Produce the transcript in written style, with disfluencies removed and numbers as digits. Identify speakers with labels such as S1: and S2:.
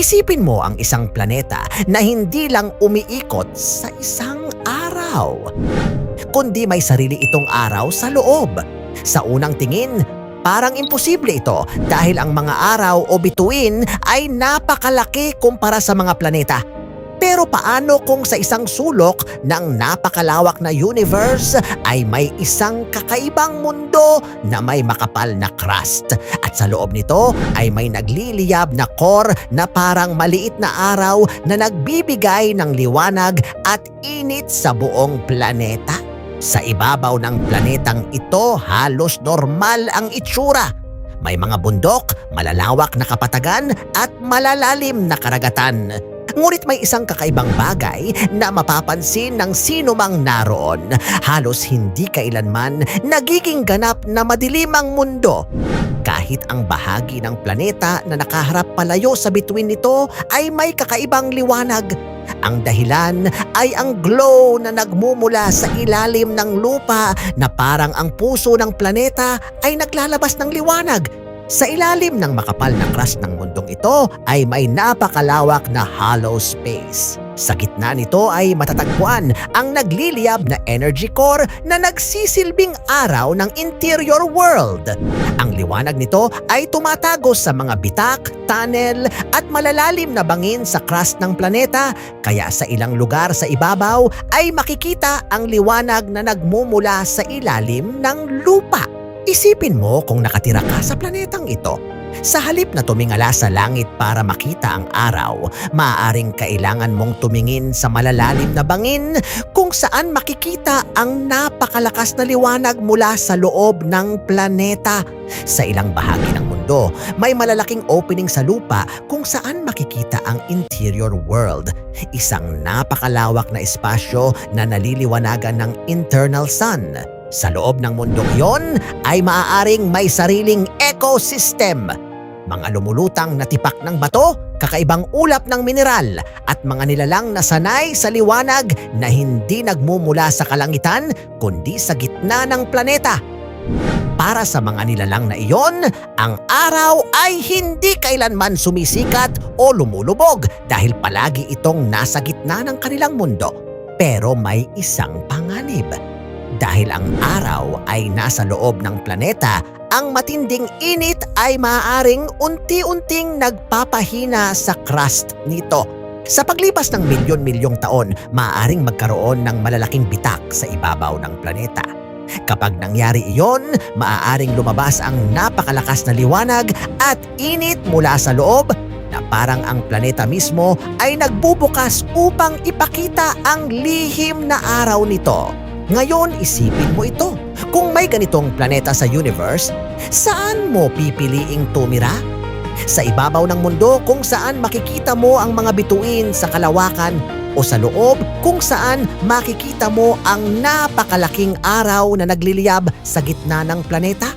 S1: Isipin mo ang isang planeta na hindi lang umiikot sa isang araw, kundi may sarili itong araw sa loob. Sa unang tingin, parang imposible ito dahil ang mga araw o bituin ay napakalaki kumpara sa mga planeta. Pero paano kung sa isang sulok ng napakalawak na universe ay may isang kakaibang mundo na may makapal na crust at sa loob nito ay may nagliliyab na core na parang maliit na araw na nagbibigay ng liwanag at init sa buong planeta? Sa ibabaw ng planetang ito halos normal ang itsura. May mga bundok, malalawak na kapatagan at malalalim na karagatan. Ngunit may isang kakaibang bagay na mapapansin ng sino mang naroon. Halos hindi kailanman nagiging ganap na madilim ang mundo. Kahit ang bahagi ng planeta na nakaharap palayo sa bituin nito ay may kakaibang liwanag. Ang dahilan ay ang glow na nagmumula sa ilalim ng lupa na parang ang puso ng planeta ay naglalabas ng liwanag. Sa ilalim ng makapal na crust ng mundong ito ay may napakalawak na hollow space. Sa gitna nito ay matatagpuan ang nagliliyab na energy core na nagsisilbing araw ng interior world. Ang liwanag nito ay tumatagos sa mga bitak, tunnel at malalalim na bangin sa crust ng planeta, kaya sa ilang lugar sa ibabaw ay makikita ang liwanag na nagmumula sa ilalim ng lupa. Isipin mo kung nakatira ka sa planetang ito. Sa halip na tumingala sa langit para makita ang araw, maaaring kailangan mong tumingin sa malalalim na bangin kung saan makikita ang napakalakas na liwanag mula sa loob ng planeta. Sa ilang bahagi ng mundo, may malalaking opening sa lupa kung saan makikita ang interior world, isang napakalawak na espasyo na naliliwanagan ng internal sun. Sa loob ng mundong iyon ay maaaring may sariling ecosystem. Mga lumulutang na tipak ng bato, kakaibang ulap ng mineral at mga nilalang na sanay sa liwanag na hindi nagmumula sa kalangitan kundi sa gitna ng planeta. Para sa mga nilalang na iyon, ang araw ay hindi kailanman sumisikat o lumulubog dahil palagi itong nasa gitna ng kanilang mundo. Pero may isang panganib. Dahil ang araw ay nasa loob ng planeta, ang matinding init ay maaaring unti-unting nagpapahina sa crust nito. Sa paglipas ng milyon-milyong taon, maaaring magkaroon ng malalaking bitak sa ibabaw ng planeta. Kapag nangyari iyon, maaaring lumabas ang napakalakas na liwanag at init mula sa loob na parang ang planeta mismo ay nagbubukas upang ipakita ang lihim na araw nito. Ngayon, isipin mo ito. Kung may ganitong planeta sa universe, saan mo pipiliing tumira? Sa ibabaw ng mundo kung saan makikita mo ang mga bituin sa kalawakan o sa loob kung saan makikita mo ang napakalaking araw na nagliliyab sa gitna ng planeta?